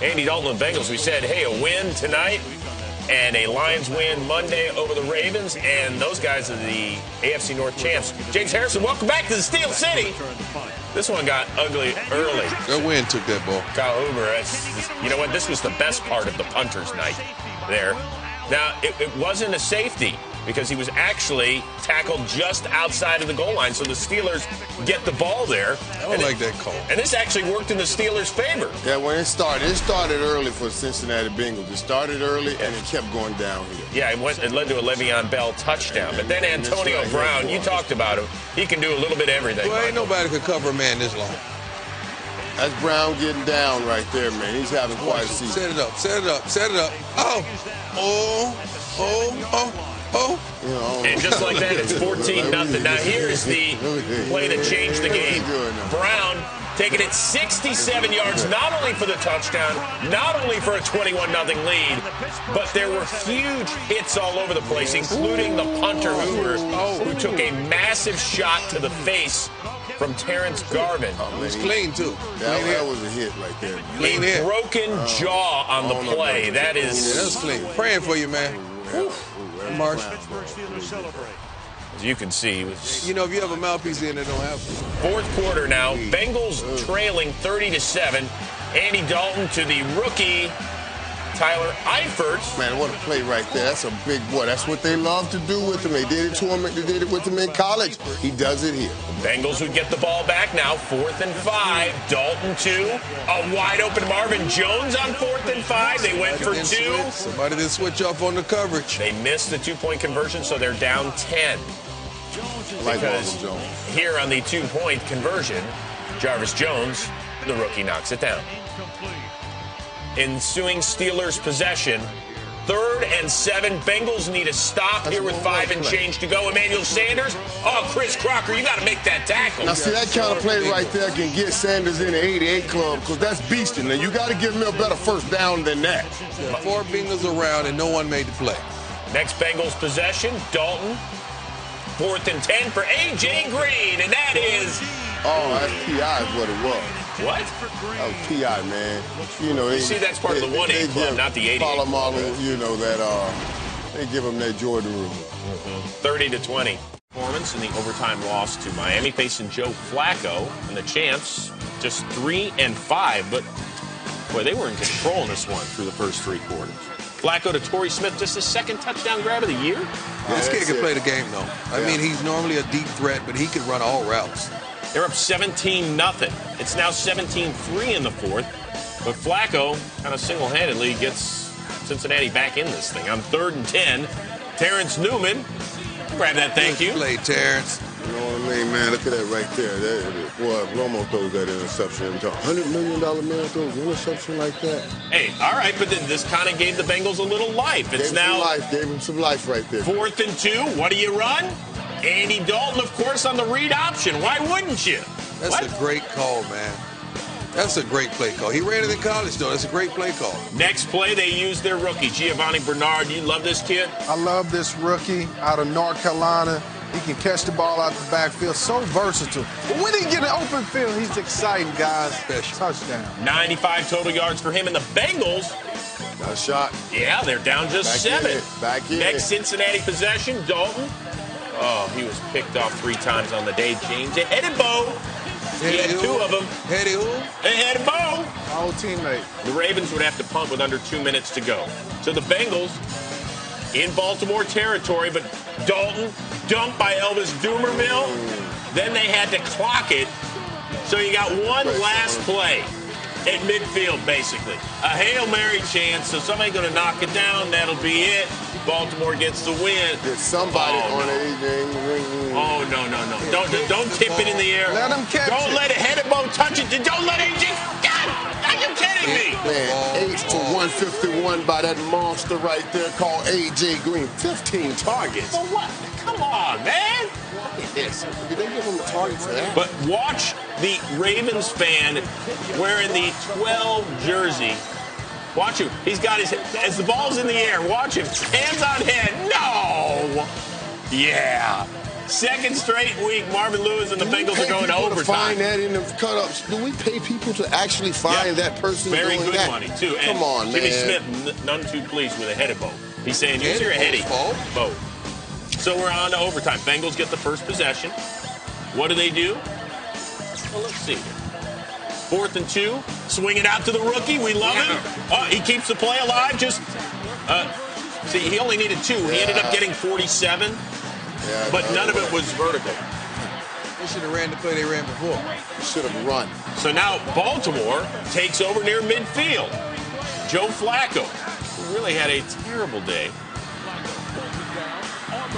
Andy Dalton and Bengals, we said, hey, a win tonight and a Lions win Monday over the Ravens, and those guys are the AFC North champs. James Harrison, welcome back to the Steel City. This one got ugly early. That wind took that ball. Kyle Uber, you know what? This was the best part of the punter's night there. Now, it wasn't a safety because he was actually tackled just outside of the goal line, so the Steelers get the ball there. I don't like that call. And this actually worked in the Steelers' favor. Yeah, when it started early for Cincinnati Bengals. It started early, and it kept going downhill. Yeah, it led to a Le'Veon Bell touchdown. But then Antonio Brown, you talked about him. He can do a little bit of everything. Well, ain't nobody could cover a man this long. That's Brown getting down right there, man. He's having quite a season. Set it up, set it up, set it up. Oh. And just like that, it's 14-0. Now here's the play that changed the game. Brown taking it 67 yards, not only for the touchdown, not only for a 21-0 lead, but there were huge hits all over the place, including the punter who took a massive shot to the face from Terrence Garvin. It was clean, too. That was a hit right there. Clean hit. Broken jaw on the play. That is... Yeah, that's clean. Praying for you, man. Marsh. As you can see, you know, if you have a mouthpiece in, it don't happen. Fourth quarter now. Bengals trailing 30-7. Andy Dalton to the rookie Tyler Eifert. Man, what a play right there. That's a big boy. That's what they love to do with him. They did it to him. They did it with him in college. He does it here. Bengals would get the ball back now. 4th and 5. Dalton 2. A wide open Marvin Jones on 4th and 5. They went for 2. Somebody didn't switch off on the coverage. They missed the 2-point conversion, so they're down 10. Because here on the 2-point conversion, Jarvis Jones, the rookie, knocks it down. Ensuing Steelers possession. 3rd and 7. Bengals need a stop here with 5 and change to go. Emmanuel Sanders. Oh, Chris Crocker, you got to make that tackle. Now, see, that kind of play right there can get Sanders in the 88 club because that's beasting. And you got to give him a better first down than that. 4 Bengals around and no one made the play. Next Bengals possession. Dalton. 4th and 10 for A.J. Green. And that is... Oh, that's P.I. is what it was. What? That was P.I., man. You know, you see, that's part of the 1-8 club, not the 88 club. You know, that they give them that Jordan rule. 30-20. Performance in the overtime loss to Miami facing Joe Flacco. And the champs just 3 and 5. But, boy, they were in control in this one through the first 3 quarters. Flacco to Torrey Smith, just his 2nd touchdown grab of the year. This kid can play the game, though. I mean, he's normally a deep threat, but he can run all routes. They're up 17-0. It's now 17-3 in the 4th. But Flacco kind of single-handedly gets Cincinnati back in this thing. On 3rd and 10, Terrence Newman. Grab that, thank you. Play, Terrence. You know what I mean, man? Look at that right there. Boy, Romo throws that interception. $100 million man throws an interception like that. Hey, all right, but then this kind of gave the Bengals a little life. It's gave him some life right there. 4th and 2. What do you run? Andy Dalton, of course, on the read option. Why wouldn't you? That's a great call, man. That's a great play call. He ran it in college, though. That's a great play call. Next play, they used their rookie, Giovanni Bernard. You love this kid? I love this rookie out of North Carolina. He can catch the ball out the backfield. So versatile. But when he get an open field, he's exciting, guys. Special. Touchdown. 95 total yards for him. And the Bengals. Got a shot. Yeah, they're down just 7. Back in. Next Cincinnati possession, Dalton. Oh, he was picked off 3 times on the day, James. Ahead of Bo. He had 2 of them. Heady who? Ahead of Bo. My old teammate. The Ravens would have to punt with under 2 minutes to go. So the Bengals in Baltimore territory, but Dalton dumped by Elvis Dumervil. Then they had to clock it. So you got one last play at midfield, basically. A Hail Mary chance, so somebody's going to knock it down. That'll be it. Baltimore gets the win. Get somebody on AJ. Oh, no. Don't tip it in the air. Let him catch it. Don't let Hedebo touch it. Don't let AJ. God, are you kidding me? Man, 8 to 151 by that monster right there called AJ Green. 15 targets. For what? Come on, man. Yes. Did they give him a target for that? But watch the Ravens fan wearing the 12 jersey. Watch him. He's got his, as the ball's in the air, watch him. Hands on head. No! Yeah. Second straight week, Marvin Lewis and the Bengals are going to overtime. Find that in the cut-ups. Do we pay people to actually find that person? Very doing good that? money, too. And Come on, Jimmy man. Smith, none too pleased with a headed boat. He's saying, use your heady boat. So we're on to overtime. Bengals get the first possession. What do? Well, let's see. 4th and 2. Swing it out to the rookie. We love him. Oh, he keeps the play alive. See, he only needed 2. He ended up getting 47, but none of it was vertical. They should have ran the play they ran before. Should have run. So now Baltimore takes over near midfield. Joe Flacco, who really had a terrible day,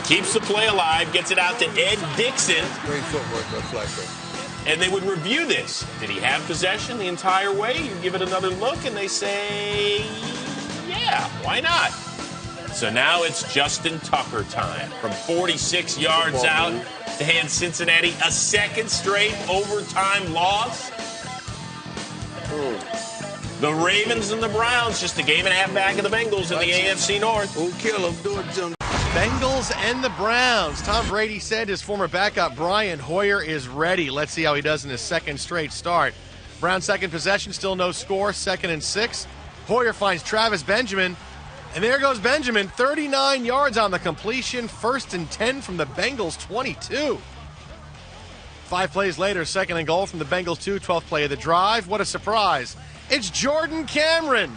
keeps the play alive, gets it out to Ed Dixon. Great footwork by Flacco. And they would review this. Did he have possession the entire way? You give it another look, and they say, yeah, why not? So now it's Justin Tucker time. From 46 yards out to hand Cincinnati a second straight overtime loss. The Ravens and the Browns just a game and a half back of the Bengals in the AFC North. Who kill him? Do it, Jim. Bengals and the Browns. Tom Brady said his former backup Brian Hoyer is ready. Let's see how he does in his second straight start. Browns second possession, still no score, 2nd and 6. Hoyer finds Travis Benjamin, and there goes Benjamin, 39 yards on the completion, 1st and 10 from the Bengals 22. 5 plays later, 2nd and goal from the Bengals 2, 12th play of the drive. What a surprise. It's Jordan Cameron.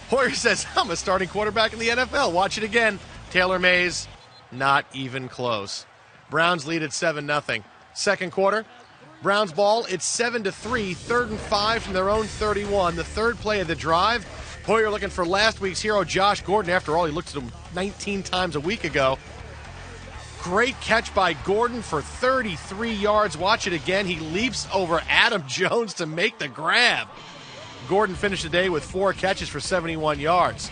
Hoyer says, I'm a starting quarterback in the NFL. Watch it again. Taylor Mays, not even close. Browns lead at 7-0. Second quarter, Browns ball, it's 7-3, 3rd and 5 from their own 31. The 3rd play of the drive. Hoyer looking for last week's hero, Josh Gordon. After all, he looked at him 19 times a week ago. Great catch by Gordon for 33 yards. Watch it again. He leaps over Adam Jones to make the grab. Gordon finished the day with 4 catches for 71 yards.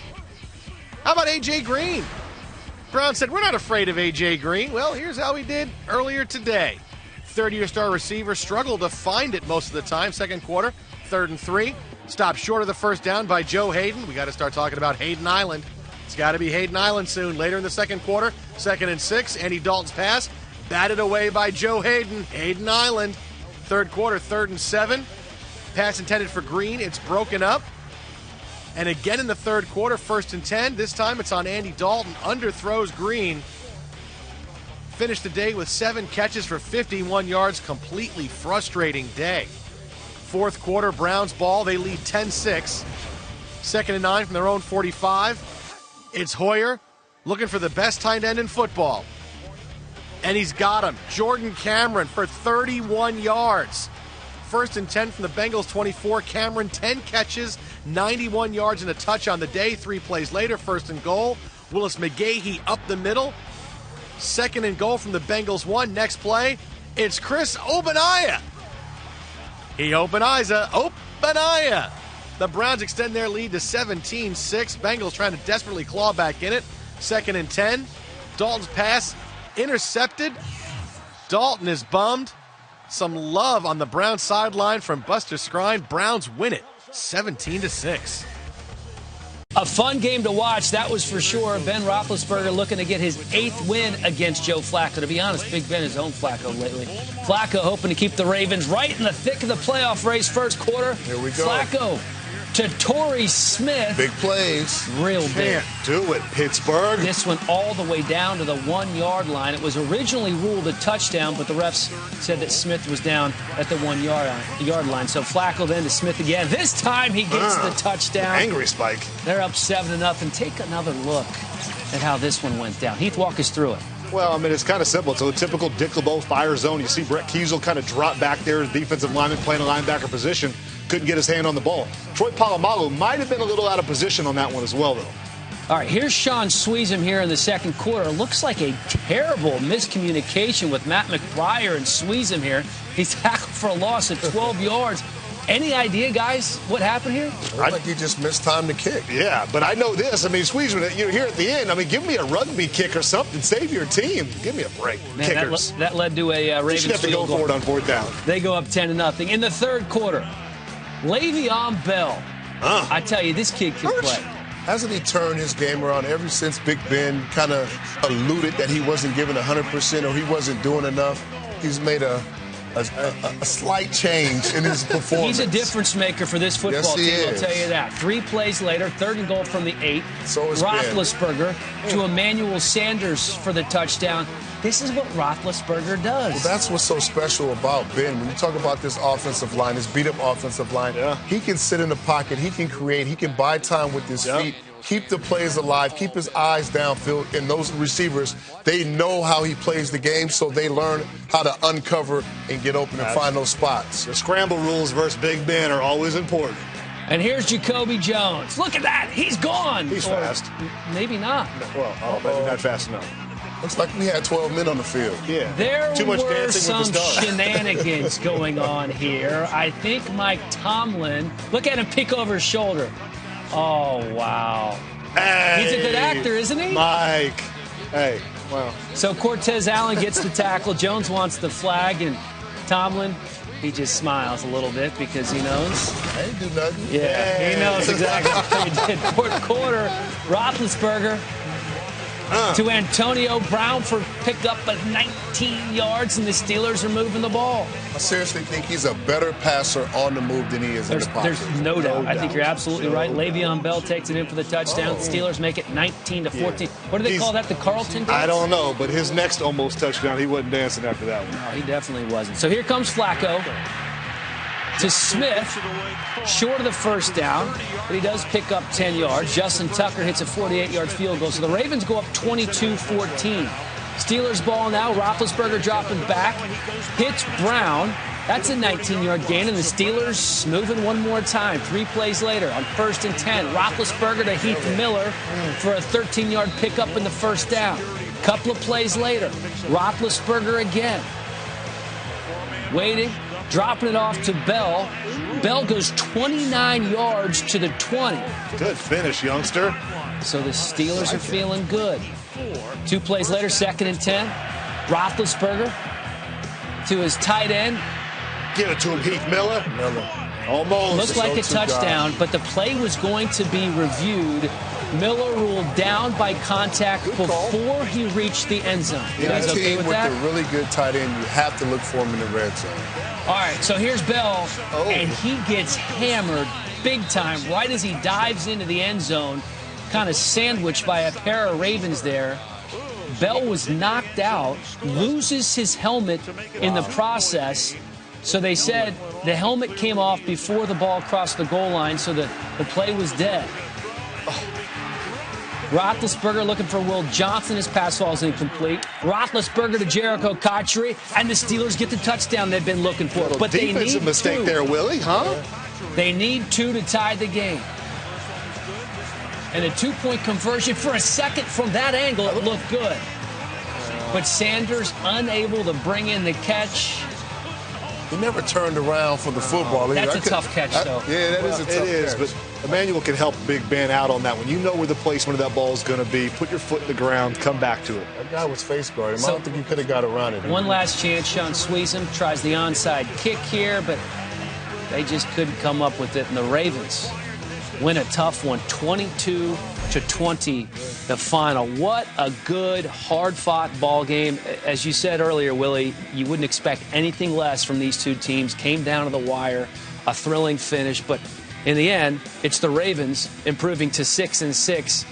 How about A.J. Green? Brown said, we're not afraid of A.J. Green. Well, here's how he did earlier today. Third-year star receiver struggled to find it most of the time. Second quarter, 3rd and 3. Stopped short of the first down by Joe Hayden. We got to start talking about Hayden Island. It's got to be Hayden Island soon. Later in the second quarter, 2nd and 6. Andy Dalton's pass batted away by Joe Hayden. Hayden Island. Third quarter, 3rd and 7. Pass intended for Green. It's broken up. And again in the third quarter, 1st and 10. This time it's on Andy Dalton. Underthrows Green. Finished the day with 7 catches for 51 yards. Completely frustrating day. Fourth quarter, Browns ball. They lead 10-6. 2nd and 9 from their own 45. It's Hoyer looking for the best tight end in football. And he's got him. Jordan Cameron for 31 yards. 1st and 10 from the Bengals 24. Cameron, 10 catches, 91 yards and a touch on the day. 3 plays later, 1st and goal. Willis McGahee up the middle. 2nd and goal from the Bengals 1. Next play, it's Chris Ogbonnaya. He Ogbonnaya. The Browns extend their lead to 17-6. Bengals trying to desperately claw back in it. 2nd and 10. Dalton's pass intercepted. Dalton is bummed. Some love on the Browns sideline from Buster Skrine. Browns win it 17-6. A fun game to watch, that was for sure. Ben Roethlisberger looking to get his 8th win against Joe Flacco. To be honest, Big Ben has owned Flacco lately. Flacco hoping to keep the Ravens right in the thick of the playoff race. First quarter, here we go. Flacco to Torrey Smith. Big plays. Real big. Can't do it, Pittsburgh. This went all the way down to the 1-yard line. It was originally ruled a touchdown, but the refs said that Smith was down at the 1-yard line. So Flacco then to Smith again. This time he gets the touchdown. Angry Spike. They're up 7-0. Take another look at how this one went down. Heath, walk us through it. Well, I mean, it's kind of simple. It's a typical Dick LeBeau fire zone. You see Brett Kiesel kind of drop back there as defensive lineman playing a linebacker position. Couldn't get his hand on the ball. Troy Polamalu might have been a little out of position on that one as well, though. All right, here's Sean Sweezum here in the second quarter. Looks like a terrible miscommunication with Matt McBride and Sweezum here. He's tackled for a loss of 12 yards. Any idea, guys, what happened here? I think he just missed time to kick. Yeah, but I know this. I mean, Sweezum, you're here at the end. I mean, give me a rugby kick or something. Save your team. Give me a break. Man, Kickers. that led to a Ravens you have to go field goal. for it on 4th down. They go up 10-0. In the third quarter, Le'Veon Bell. I tell you, this kid can play. Hasn't he turned his game around ever since Big Ben kind of alluded that he wasn't giving 100% or he wasn't doing enough? He's made a slight change in his performance. He's a difference maker for this football team, is. I'll tell you that. 3 plays later, 3rd and goal from the 8. So is Roethlisberger to Emmanuel Sanders for the touchdown. This is what Roethlisberger does. Well, that's what's so special about Ben. When you talk about this offensive line, this beat-up offensive line, he can sit in the pocket, he can create, he can buy time with his feet, keep the plays alive, keep his eyes downfield. And those receivers, they know how he plays the game, so they learn how to uncover and get open and find those spots. The scramble rules versus Big Ben are always important. And here's Jacoby Jones. Look at that. He's gone. He's Or fast. Maybe not. Well, but not fast enough. Looks like we had 12 men on the field. Yeah. There Too much were dancing some with the stars. shenanigans going on here. I think Mike Tomlin, look at him peek over his shoulder. Oh, wow. Hey, He's a good actor, isn't he? Mike. Hey, wow. So Cortez Allen gets the tackle. Jones wants the flag, and Tomlin, he just smiles a little bit because he knows. I ain't do nothing. Yeah, he knows exactly what he did. 4th quarter, Roethlisberger to Antonio Brown for pickup of 19 yards, and the Steelers are moving the ball. I seriously think he's a better passer on the move than he is in the pocket. There's no doubt. I think you're absolutely right. Le'Veon Bell takes it in for the touchdown. The Steelers make it 19-14. What do they call that? The Carlton dance? I don't know, but his next almost touchdown, he wasn't dancing after that one. No, he definitely wasn't. So here comes Flacco to Smith, short of the first down, but he does pick up 10 yards. Justin Tucker hits a 48-yard field goal. So the Ravens go up 22-14. Steelers ball now. Roethlisberger dropping back. Hits Brown. That's a 19-yard gain, and the Steelers moving one more time. 3 plays later on 1st and 10. Roethlisberger to Heath Miller for a 13-yard pickup in the first down. Couple of plays later, Roethlisberger again. Waiting. Dropping it off to Bell. Bell goes 29 yards to the 20. Good finish, youngster. So the Steelers are feeling good. 2 plays later, 2nd and 10. Roethlisberger to his tight end. Give it to him, Heath Miller. Almost. Looked like a touchdown, but the play was going to be reviewed. Miller ruled down by contact before he reached the end zone. You guys okay with that? With a really good tight end, you have to look for him in the red zone. All right, so here's Bell, and he gets hammered big time right as he dives into the end zone, kind of sandwiched by a pair of Ravens there. Bell was knocked out, loses his helmet in the process. So they said the helmet came off before the ball crossed the goal line, so the play was dead. Roethlisberger looking for Will Johnson. His pass falls incomplete. Roethlisberger to Jericho Cotchery, and the Steelers get the touchdown they've been looking for. But they need defensive mistake there, Willie, huh? They need 2 to tie the game. And a 2-point conversion for a second from that angle, it looked good. But Sanders unable to bring in the catch. He never turned around for the football. That's a tough catch, though. Yeah, that is a tough catch. But Emmanuel can help Big Ben out on that one. You know where the placement of that ball is going to be. Put your foot in the ground. Come back to it. That guy was face guarding. I don't think he could have got around it. One last chance. Sean Sweezum tries the onside kick here, but they just couldn't come up with it. And the Ravens win a tough one, 22-20, the final. What a good, hard-fought ball game. As you said earlier, Willie, you wouldn't expect anything less from these two teams. Came down to the wire, a thrilling finish, but in the end, it's the Ravens improving to 6-6.